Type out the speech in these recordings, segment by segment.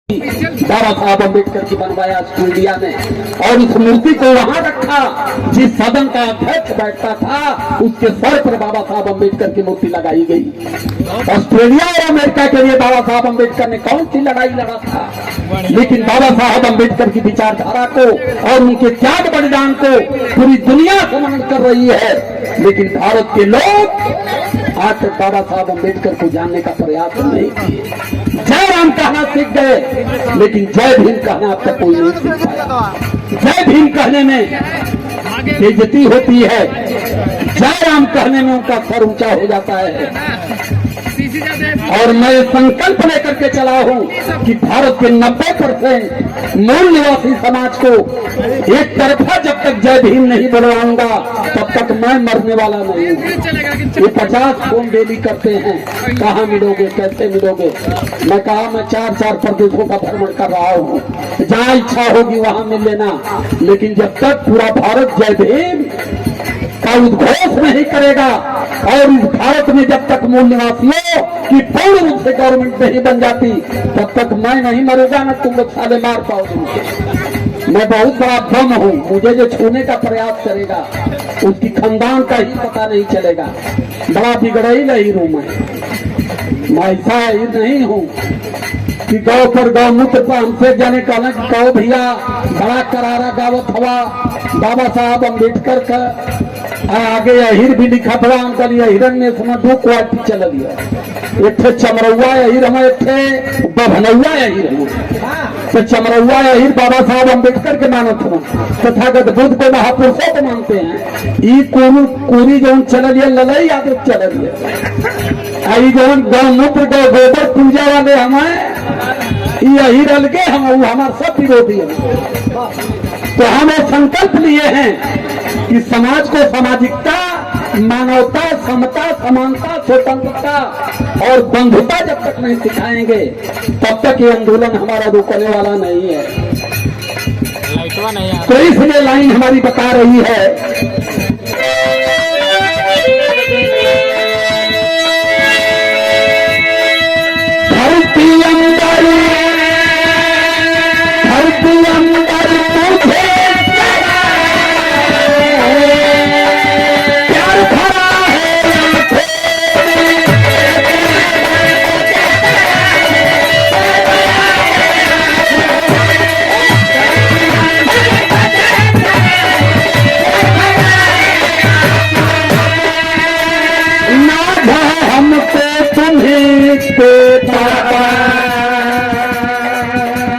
बाबा साहब अम्बेडकर की बनवाया स्टूडियो में और उस मूर्ति को वहां रखा। जिस सदन का अध्यक्ष बैठता था उसके सर पर बाबा साहब अम्बेडकर की मूर्ति लगाई गई। ऑस्ट्रेलिया और अमेरिका के लिए बाबा साहब अम्बेडकर ने कौन सी लड़ाई लड़ा था, लेकिन बाबा साहब अम्बेडकर की विचारधारा को और उनके त्याग बलिदान को पूरी दुनिया सम्मान कर रही है। लेकिन भारत के लोग आज तक बाबा साहब अम्बेडकर को जानने का प्रयास नहीं किए। जय राम कहना सीख गए, लेकिन जय भीम कहना अब तक कोई नहीं सीख पाया। जय भीम कहने में बेइज्जती होती है, जय राम कहने में उनका सर ऊंचा हो जाता है। और मैं संकल्प लेकर के चला हूं कि भारत के 90% मूल निवासी समाज को एक तरफा जब तक जय भीम नहीं बनवाऊंगा तब तक मैं मरने वाला नहीं हूं। ये 50 फोन डेली करते हैं, कहाँ मिलोगे, कैसे मिलोगे। मैं कहा मैं 4 प्रदेशों का भ्रमण कर रहा हूं, जहां इच्छा होगी वहां मिल लेना। लेकिन जब तक पूरा भारत जय भीम का उद्घोष नहीं करेगा और इस भारत में जब तक मूल निवासियों की पूर्ण रूप से गवर्नमेंट नहीं बन जाती तब तक मैं नहीं मरूंगा, न तुम लोग साले मार पाओगे। मैं बहुत बड़ा बम हूं, मुझे जो छूने का प्रयास करेगा उसकी खानदान का ही पता नहीं चलेगा। बड़ा बिगड़ई नहीं हूं मैं ऐसा ही नहीं हूं कि गौ पर गौमूत्र पर हमसे जाने कहना कि कहो भैया बड़ा करारा गावत हवा बाबा साहब अम्बेडकर का आगे अहिर भी लिखा था। अंकल अहिरन ने इसमें 2 क्वालिटी चल दिया, एक थे चमरौआ अहिर हम, एक थे बभनौआ अहिर हम। तो चमरौआ अहिर बाबा साहब अम्बेडकर के मानत हो, तथागत बुद्ध को महापुरुषों को मानते हैं। ई कोरी जो चल रही है ललई आदत चल रही है। आई जो गौमूत्र गौ गोबर पूजा वाले हमें ये अहिर अलगे हम, हमारे सब विरोधी है। तो हम ये संकल्प लिए हैं कि समाज को सामाजिकता, मानवता, समता, समानता, स्वतंत्रता और बंधुता जब तक नहीं सिखाएंगे तब तक ये आंदोलन हमारा रुकने वाला नहीं है। तो इसलिए लाइन हमारी बता रही है धरती अंदर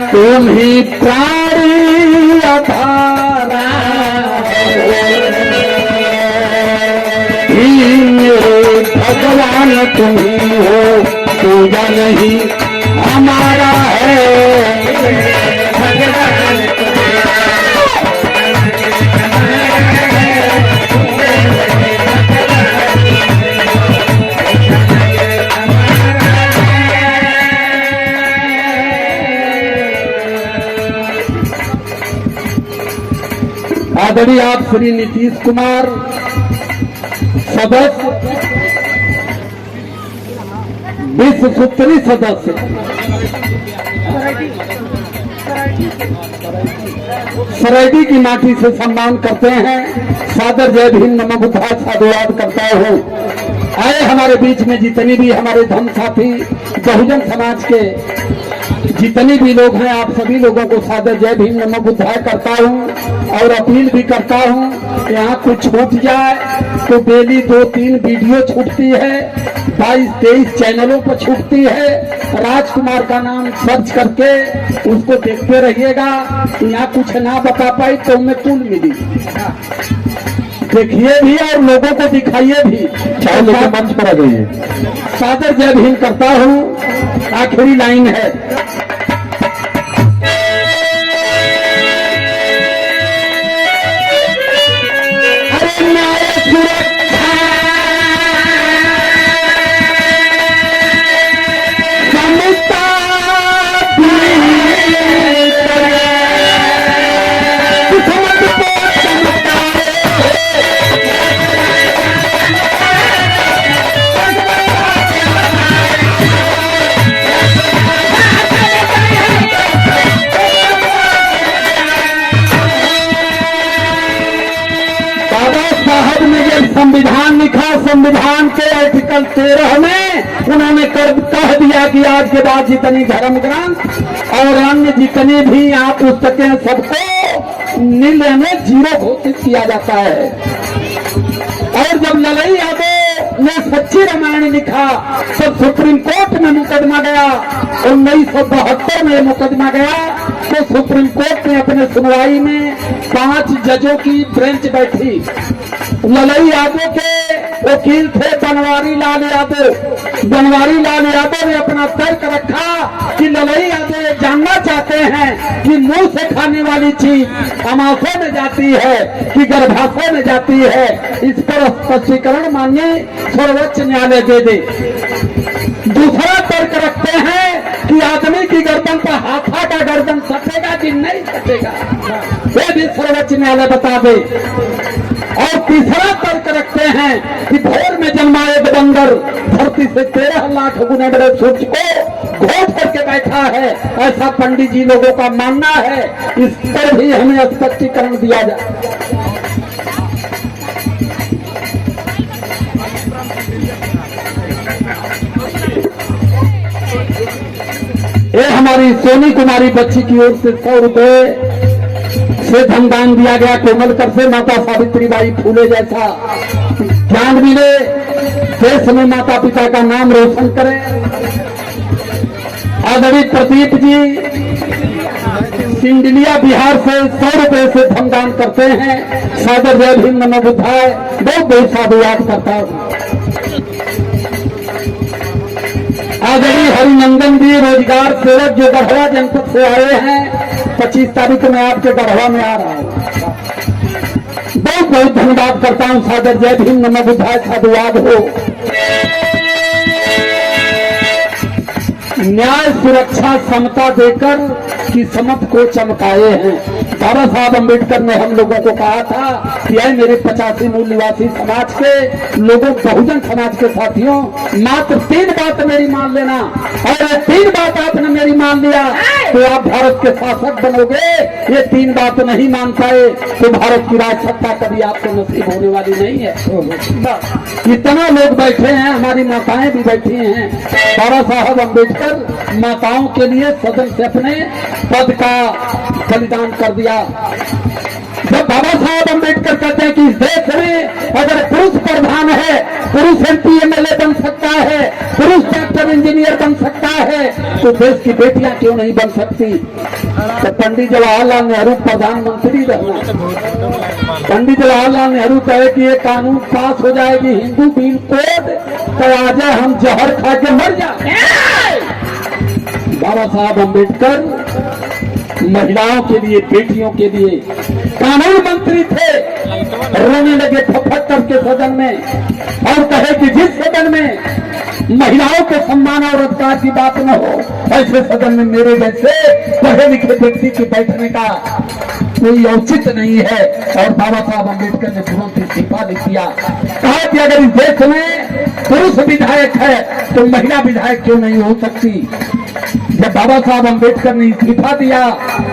तुम ही प्राणी अधारा भगवान तुम ही हो, पूजा नहीं हमारा है। आदरणीय आप श्री नीतीश कुमार सदस्य, विश्व सूत्री सदस्य, सरायडी की माटी से सम्मान करते हैं। सादर जय भीम नमो बुद्धाय साधुवाद करता हूँ। आए हमारे बीच में जितनी भी हमारे धर्म साथी बहुजन समाज के जितने भी लोग हैं, आप सभी लोगों को सादर जय भीम नमो बुद्धाय करता हूँ और अपील भी करता हूँ यहाँ कुछ छूट जाए तो डेली 2-3 वीडियो छूटती है, 22-23 चैनलों पर छूटती है। राजकुमार का नाम सर्च करके उसको देखते रहिएगा। यहाँ कुछ ना बता पाई तो उनमें तुल मिली, देखिए भी और लोगों को दिखाइए भी। चाहे मंच पर आ जाइए। सादर जय भीम करता हूँ। आखिरी लाइन है, संविधान के आर्टिकल 13 में उन्होंने कह दिया कि आज के बाद जितनी धर्म ग्रंथ और अन्य जितनी भी आप पुस्तकें सबको नील में जीरो घोषित किया जाता है। और जब ललई यादव ने सच्ची रामायण लिखा तब सुप्रीम कोर्ट में मुकदमा गया, 1972 में मुकदमा गया, तो सुप्रीम कोर्ट ने अपने सुनवाई में 5 जजों की बेंच बैठी। ललई यादव के वकील थे बनवारी लाल यादव। बनवारी लाल यादव ने अपना तर्क रखा कि ललई यादव ये जानना चाहते हैं कि मुंह से खाने वाली चीज आमाशय में जाती है कि गर्भाशय में जाती है, इस पर स्पष्टीकरण माननीय सर्वोच्च न्यायालय दे दे। दूसरा तर्क रखते हैं कि आदमी की गर्दन पर हाथा का गर्दन सटेगा कि नहीं सटेगा, ये भी सर्वोच्च न्यायालय बता दे। और तीसरा तर्क रखते हैं कि भोर में जन्माए बंदर धरती से 13 लाख गुने बड़े सूर्य को घोट करके बैठा है, ऐसा पंडित जी लोगों का मानना है। इस पर भी हमें स्पष्टीकरण दिया जाए। ये हमारी सोनी कुमारी बच्ची की ओर से 100 रुपए से धनदान दिया गया। कोमलकर से माता सावित्रीबाई फूले जैसा ज्ञान मिले, देश में माता पिता का नाम रोशन करें। आदरणीय प्रदीप जी सिंडलिया बिहार से 100 रुपए से धनदान करते हैं। सादर जय भीम नमो बुद्धाय, बहुत बहुत साधुवाद करता हूं। आदरणीय हरिनंदन जी रोजगार सेवक जो गढ़वा जनपद से आए हैं, 25 तारीख में आपके गढ़वा में आ रहा हूं, बहुत बहुत धन्यवाद करता हूं। सादर जय भीम नमो बुद्धाय, साधुवाद हो। न्याय सुरक्षा समता देकर किस्मत को चमकाए हैं। बाबा साहब अम्बेडकर ने हम लोगों को कहा था कि ऐ मेरे 85 मूल निवासी समाज के लोगों, बहुजन समाज के साथियों, मात्र 3 बात मेरी मान लेना, और ये 3 बात आपने मेरी मान लिया तो आप भारत के शासक बनोगे। ये 3 बात नहीं मान पाए तो भारत की राज सत्ता कभी आपको नसीब होने वाली नहीं है। इतना लोग बैठे हैं, हमारी माताएं भी बैठी हैं। बाबा साहब अम्बेडकर माताओं के लिए सदन से अपने पद का बलिदान कर दिया। जब बाबा साहब अम्बेडकर कहते हैं कि इस देश में अगर पुरुष प्रधान है, पुरुष MP MLA बन सकता है, पुरुष डॉक्टर इंजीनियर बन सकता है, तो देश की बेटियां क्यों नहीं बन सकती। तो पंडित जवाहरलाल नेहरू प्रधानमंत्री रहना। पंडित जवाहरलाल नेहरू कहे कि ये कानून पास हो जाएगी हिंदू बिल कोड, तो आज हम जहर खा के मर जाए। बाबा साहब अम्बेडकर महिलाओं के लिए, बेटियों के लिए कानून मंत्री थे। रोने लगे फफट करके सदन में और कहे कि जिस सदन में महिलाओं के सम्मान और अधिकार की बात न हो, ऐसे सदन में मेरे जैसे पढ़े लिखे व्यक्ति के बैठने का कोई औचित्य नहीं है। और बाबा साहब अम्बेडकर ने तुरंत इस्तीफा लिख दिया। कहा कि अगर इस देश में पुरुष विधायक है तो महिला विधायक क्यों नहीं हो सकती। जब बाबा साहब अम्बेडकर ने इस्तीफा दिया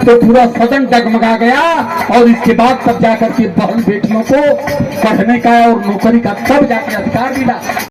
तो पूरा सदन डगमगा गया, और इसके बाद तब जाकर के बहन बेटियों को पढ़ने का और नौकरी का तब जाकर अधिकार मिला।